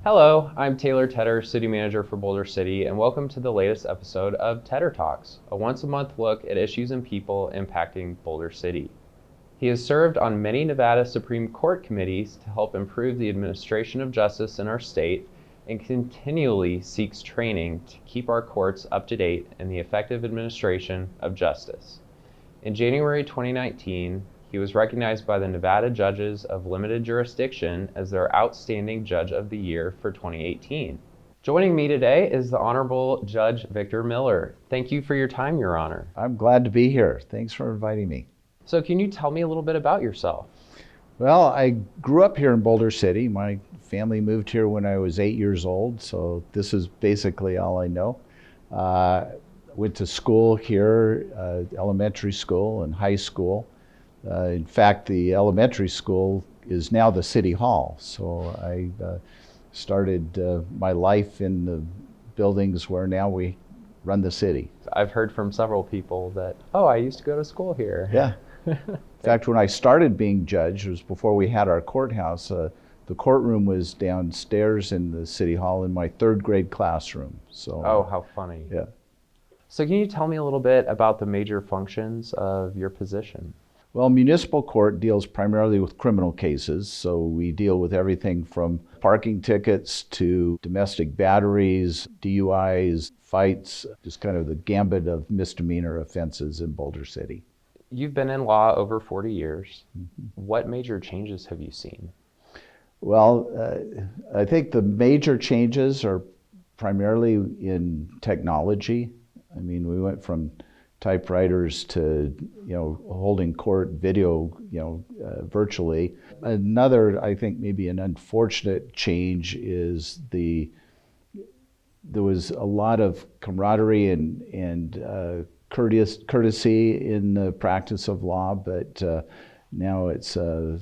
Hello, I'm Taylour Tedder, City Manager for Boulder City, and welcome to the latest episode of TEDderTalks, a once-a-month look at issues and people impacting Boulder City. He has served on many Nevada Supreme Court committees to help improve the administration of justice in our state and continually seeks training to keep our courts up to date in the effective administration of justice. In January 2019, he was recognized by the Nevada Judges of Limited Jurisdiction as their Outstanding Judge of the Year for 2018. Joining me today is the Honorable Judge Victor Miller. Thank you for your time, Your Honor. I'm glad to be here. Thanks for inviting me. So can you tell me a little bit about yourself? Well, I grew up here in Boulder City. My family moved here when I was 8 years old, so this is basically all I know. Went to school here, elementary school and high school. In fact, the elementary school is now the City Hall. So I started my life in the buildings where now we run the city. I've heard from several people that, I used to go to school here. Yeah. In fact, when I started being judge, it was before we had our courthouse. The courtroom was downstairs in the City Hall in my third grade classroom. So. Oh, how funny. Yeah. So can you tell me a little bit about the major functions of your position? Well, municipal court deals primarily with criminal cases, so we deal with everything from parking tickets to domestic batteries, DUIs, fights, just kind of the gambit of misdemeanor offenses in Boulder City. You've been in law over 40 years. What major changes have you seen? Well, I think the major changes are primarily in technology. I mean, we went from typewriters to, holding court video, virtually. Another, I think, maybe an unfortunate change is there was a lot of camaraderie and courtesy in the practice of law, but now it's a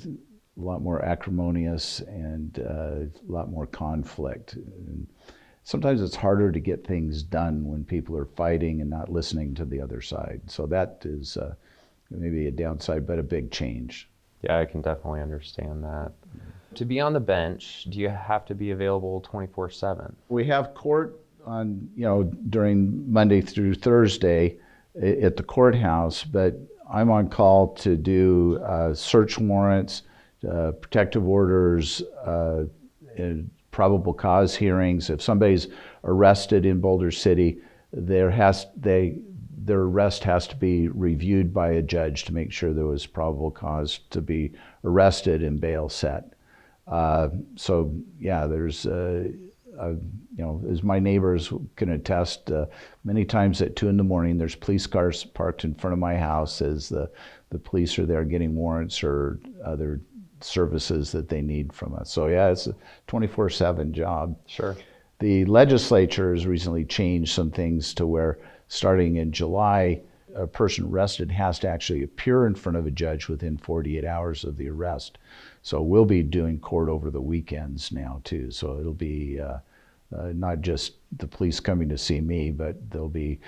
lot more acrimonious and a lot more conflict. And sometimes it's harder to get things done when people are fighting and not listening to the other side. So that is maybe a downside, but a big change. Yeah, I can definitely understand that. To be on the bench, do you have to be available 24/7? We have court on, during Monday through Thursday at the courthouse, but I'm on call to do search warrants, protective orders, and probable cause hearings. If somebody's arrested in Boulder City, their arrest has to be reviewed by a judge to make sure there was probable cause to be arrested and bail set. So yeah, there's, as my neighbors can attest, many times at 2 a.m, there's police cars parked in front of my house as the police are there getting warrants or other services that they need from us. So yeah, it's a 24/7 job. Sure. The legislature has recently changed some things to where starting in July, a person arrested has to actually appear in front of a judge within 48 hours of the arrest. So we'll be doing court over the weekends now too. So it'll be not just the police coming to see me, but there'll be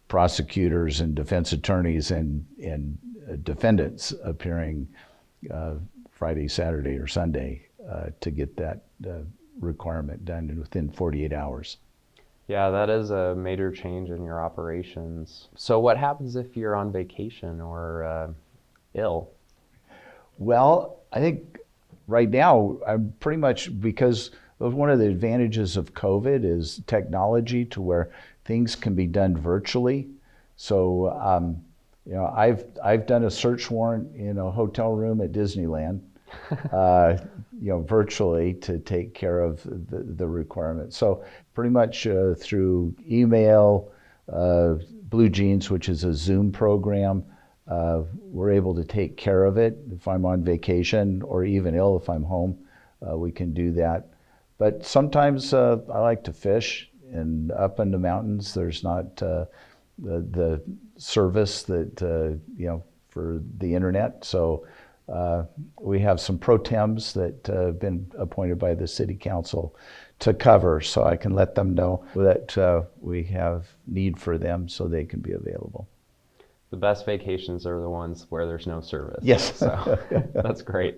prosecutors and defense attorneys and defendants appearing Friday, Saturday, or Sunday to get that requirement done within 48 hours. Yeah, that is a major change in your operations. So what happens if you're on vacation or ill? Well, I think right now I'm pretty much, because one of the advantages of COVID is technology to where things can be done virtually. So I've done a search warrant in a hotel room at Disneyland, virtually to take care of the requirement. So pretty much through email, Blue Jeans, which is a Zoom program, we're able to take care of it. If I'm on vacation or even ill, if I'm home, we can do that. But sometimes I like to fish, and up in the mountains, there's not the service that, for the internet. So we have some pro tems that have been appointed by the city council to cover, so I can let them know that we have need for them so they can be available. The best vacations are the ones where there's no service. Yes. So that's great.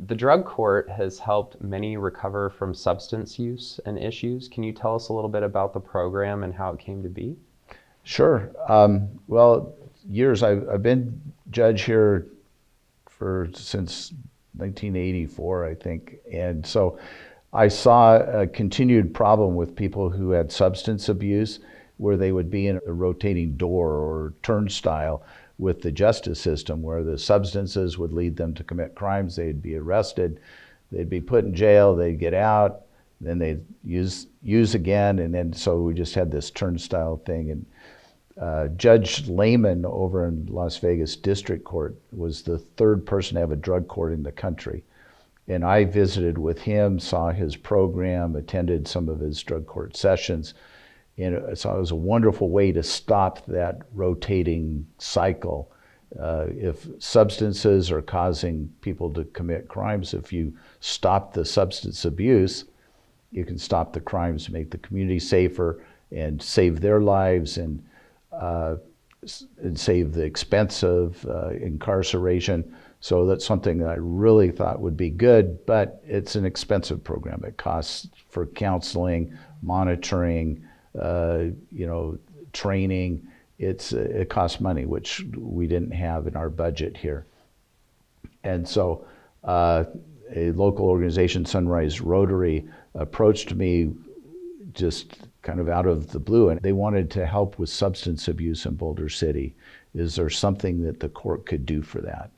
The drug court has helped many recover from substance use and issues. Can you tell us a little bit about the program and how it came to be? Sure. Well, years I've been judge here since 1984, I think, and so I saw a continued problem with people who had substance abuse, where they would be in a rotating door or turnstile with the justice system, where the substances would lead them to commit crimes. They'd be arrested, they'd be put in jail, they'd get out, then they'd use again, and then so we just had this turnstile thing. And Judge Lehman over in Las Vegas District Court was the third person to have a drug court in the country. And I visited with him, saw his program, attended some of his drug court sessions. And so it was a wonderful way to stop that rotating cycle. If substances are causing people to commit crimes, if you stop the substance abuse, you can stop the crimes, make the community safer, and save their lives, and save the expense of incarceration. So that's something that I really thought would be good, but it's an expensive program. It costs for counseling, monitoring, training. It costs money, which we didn't have in our budget here. And so a local organization, Sunrise Rotary, approached me just kind of out of the blue, and they wanted to help with substance abuse in Boulder City. Is there something that the court could do for that?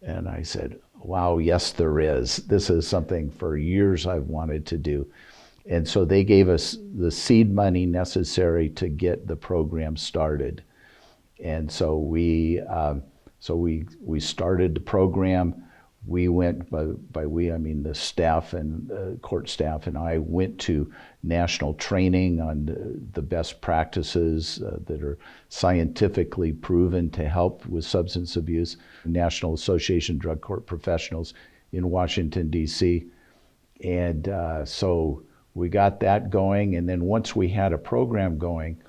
And I said, wow, yes, there is. This is something for years I've wanted to do. And so they gave us the seed money necessary to get the program started. And so we started the program. We went, by we I mean the staff and court staff and I went to national training on the best practices that are scientifically proven to help with substance abuse, National Association of Drug Court Professionals in Washington, D.C. And so we got that going, and then once we had a program going,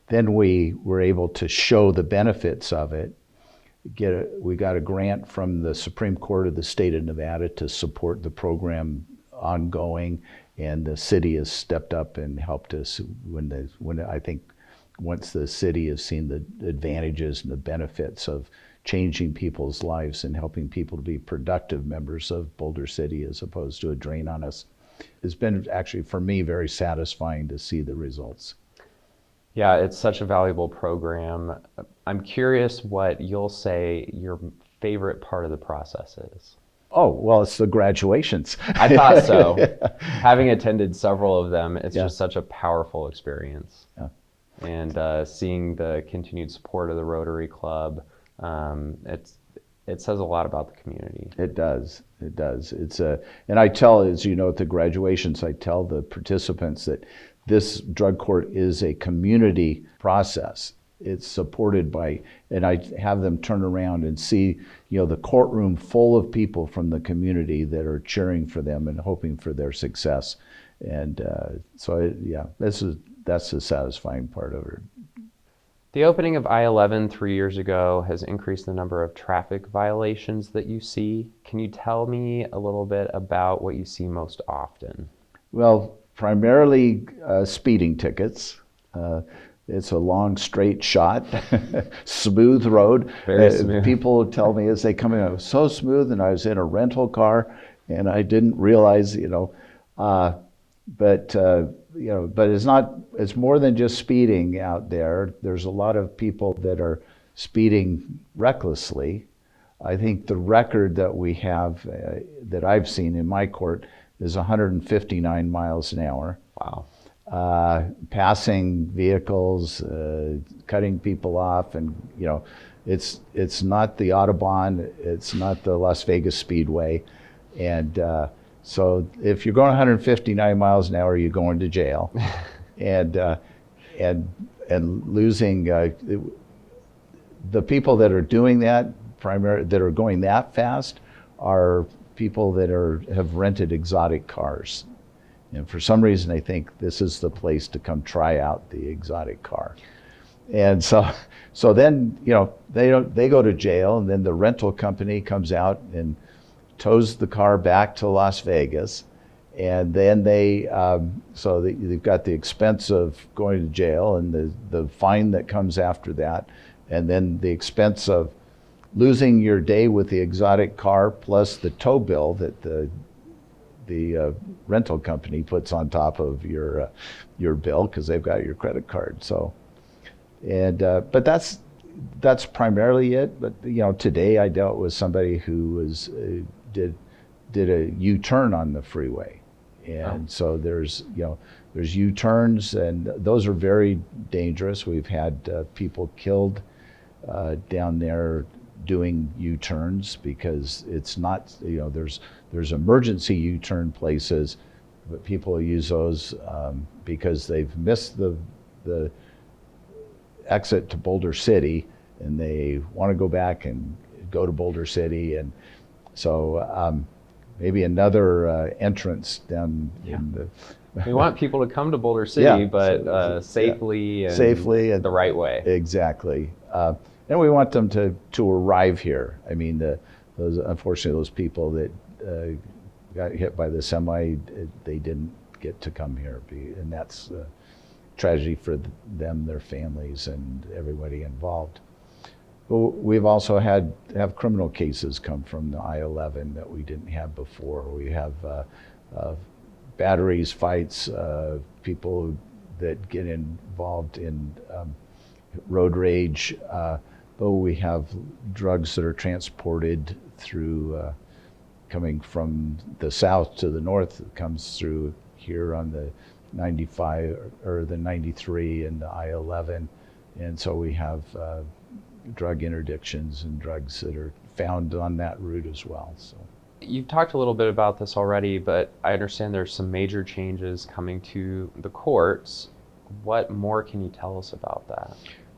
then we were able to show the benefits of it. We got a grant from the Supreme Court of the state of Nevada to support the program ongoing, and the city has stepped up and helped us when I think once the city has seen the advantages and the benefits of changing people's lives and helping people to be productive members of Boulder City as opposed to a drain on us. It's been actually, for me, very satisfying to see the results. Yeah, it's such a valuable program. I'm curious what you'll say your favorite part of the process is. Oh, well, it's the graduations. I thought so. Having attended several of them, it's just such a powerful experience. Yeah. And seeing the continued support of the Rotary Club, it says a lot about the community. It does. It does. And I tell, as you know, at the graduations, I tell the participants that this drug court is a community process. It's supported by, and I have them turn around and see, the courtroom full of people from the community that are cheering for them and hoping for their success. And that's the satisfying part of it. The opening of I-11 3 years ago has increased the number of traffic violations that you see. Can you tell me a little bit about what you see most often? Well, primarily speeding tickets. It's a long, straight shot, smooth road. Very smooth. People tell me as they come in, it was so smooth, and I was in a rental car, and I didn't realize, but it's not. It's more than just speeding out there. There's a lot of people that are speeding recklessly. I think the record that we have, that I've seen in my court, is 159 miles an hour. Wow. Passing vehicles, cutting people off, and it's not the Autobahn, it's not the Las Vegas Speedway, and so if you're going 159 miles an hour, you're going to jail, and losing the people that are doing that that are going that fast are people that have rented exotic cars. And for some reason, they think this is the place to come try out the exotic car. And so then, they go to jail, and then the rental company comes out and tows the car back to Las Vegas, and then they've got the expense of going to jail and the fine that comes after that, and then the expense of losing your day with the exotic car plus the tow bill that the rental company puts on top of your bill because they've got your credit card. So, but that's primarily it. But today I dealt with somebody who did a U-turn on the freeway, and so there's U-turns, and those are very dangerous. We've had people killed down there doing U-turns because it's not, there's emergency U-turn places, but people use those because they've missed the exit to Boulder City and they want to go back and go to Boulder City, and so maybe another entrance down in the we want people to come to Boulder City, but safely and the right way. Exactly. And we want them to arrive here. I mean, unfortunately, those people that got hit by the semi, they didn't get to come here, and that's a tragedy for them, their families, and everybody involved. But we've also have criminal cases come from the I-11 that we didn't have before. We have batteries, fights, people that get involved in road rage. But we have drugs that are transported through, coming from the south to the north. It comes through here on the 95 or the 93 and the I-11. And so we have drug interdictions and drugs that are found on that route as well. So you've talked a little bit about this already, but I understand there's some major changes coming to the courts. What more can you tell us about that?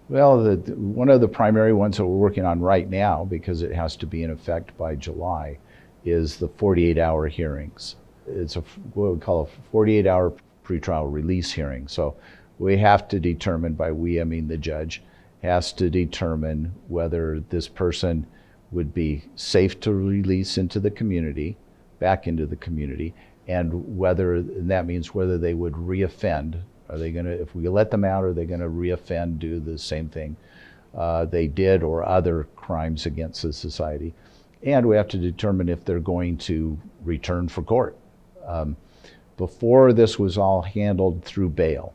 Well, one of the primary ones that we're working on right now, because it has to be in effect by July, is the 48-hour hearings. It's what we call a 48-hour pretrial release hearing. So we have to determine, by we I mean the judge, has to determine whether this person would be safe to release into the community, back into the community, and that means whether they would reoffend. Are they going to, if we let them out, are they going to reoffend, do the same thing they did or other crimes against the society? And we have to determine if they're going to return for court. Before, this was all handled through bail.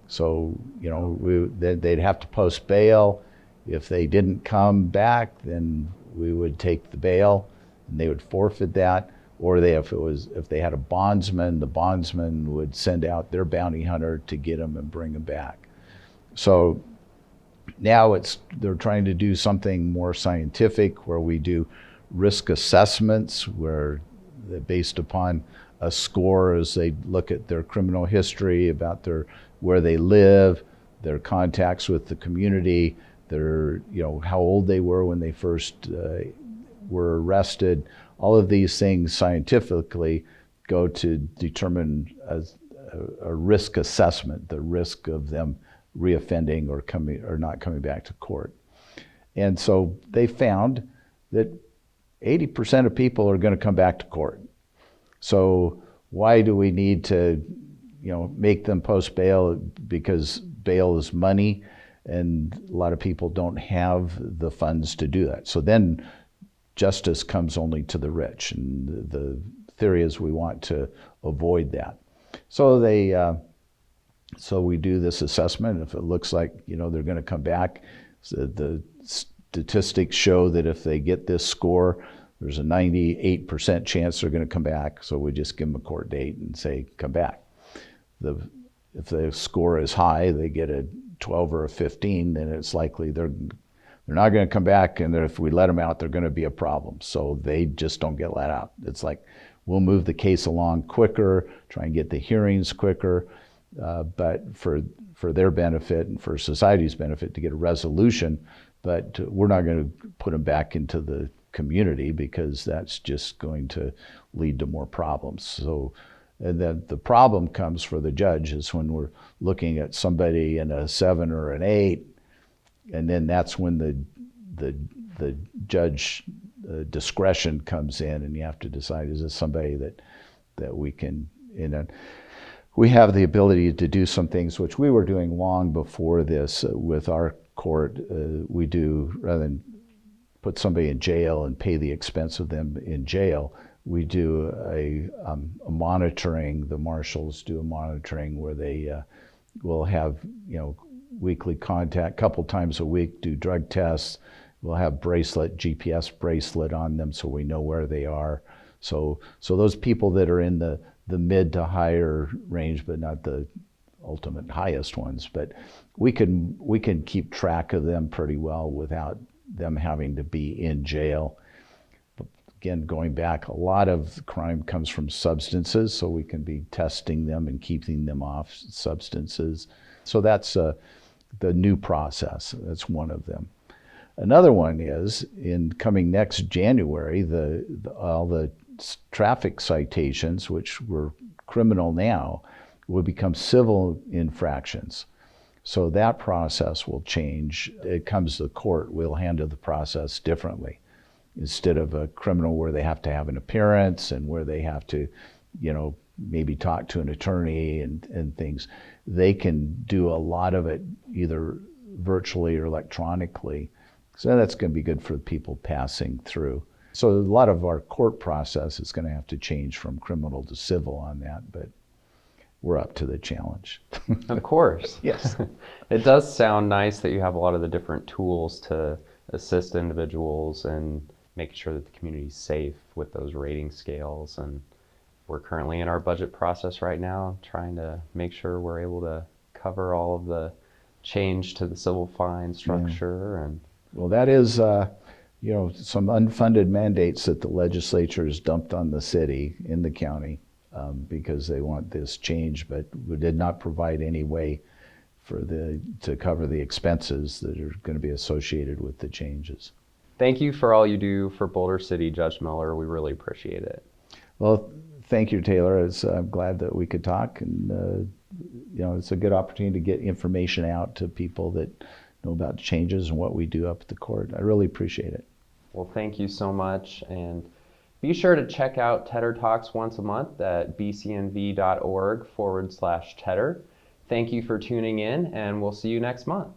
So, they'd have to post bail. If they didn't come back, then we would take the bail and they would forfeit that. Or if they had a bondsman, the bondsman would send out their bounty hunter to get them and bring them back. So now they're trying to do something more scientific, where we do risk assessments, where based upon a score, as they look at their criminal history, about where they live, their contacts with the community, how old they were when they first were arrested. All of these things scientifically go to determine a risk assessment, the risk of them reoffending or not coming back to court. And so they found that 80% of people are going to come back to court. So why do we need to, make them post bail? Because bail is money, and a lot of people don't have the funds to do that. So then justice comes only to the rich, and the theory is we want to avoid that. So so we do this assessment. If it looks like they're going to come back, so the statistics show that if they get this score, there's a 98% chance they're going to come back. So we just give them a court date and say, come back. If the score is high, they get a 12 or a 15, then it's likely they're not going to come back, and if we let them out, they're going to be a problem. So they just don't get let out. It's like, we'll move the case along quicker, try and get the hearings quicker, but for their benefit and for society's benefit, to get a resolution. But we're not going to put them back into the community, because that's just going to lead to more problems. So, and then the problem comes for the judge is when we're looking at somebody in a 7 or an 8, and then that's when the judge discretion comes in, and you have to decide, is this somebody that we can, we have the ability to do some things which we were doing long before this with our court. We do, rather than put somebody in jail and pay the expense of them in jail, we do a monitoring. The marshals do a monitoring where they will have weekly contact, couple times a week, do drug tests. We'll have GPS bracelet on them so we know where they are. So those people that are in the mid to higher range, but not the ultimate highest ones, but we can keep track of them pretty well without them having to be in jail. But again, going back, a lot of crime comes from substances, so we can be testing them and keeping them off substances. So that's the new process. That's one of them. Another one is, in coming next January, all the traffic citations, which were criminal now, will become civil infractions. So that process will change. It comes to the court, we'll handle the process differently. Instead of a criminal where they have to have an appearance and where they have to, maybe talk to an attorney and things, they can do a lot of it either virtually or electronically. So that's going to be good for the people passing through. So a lot of our court process is going to have to change from criminal to civil on that, but we're up to the challenge. Of course. Yes. It does sound nice that you have a lot of the different tools to assist individuals and make sure that the community is safe with those rating scales. And we're currently in our budget process right now, trying to make sure we're able to cover all of the change to the civil fine structure. Yeah. And well, that is, some unfunded mandates that the legislature has dumped on the city in the county because they want this change, but we did not provide any way to cover the expenses that are going to be associated with the changes. Thank you for all you do for Boulder City, Judge Miller. We really appreciate it. Well, thank you, Taylour. I'm glad that we could talk, and it's a good opportunity to get information out to people that know about changes and what we do up at the court. I really appreciate it. Well, thank you so much, and be sure to check out TEDderTalks once a month at bcnv.org/Tedder. Thank you for tuning in, and we'll see you next month.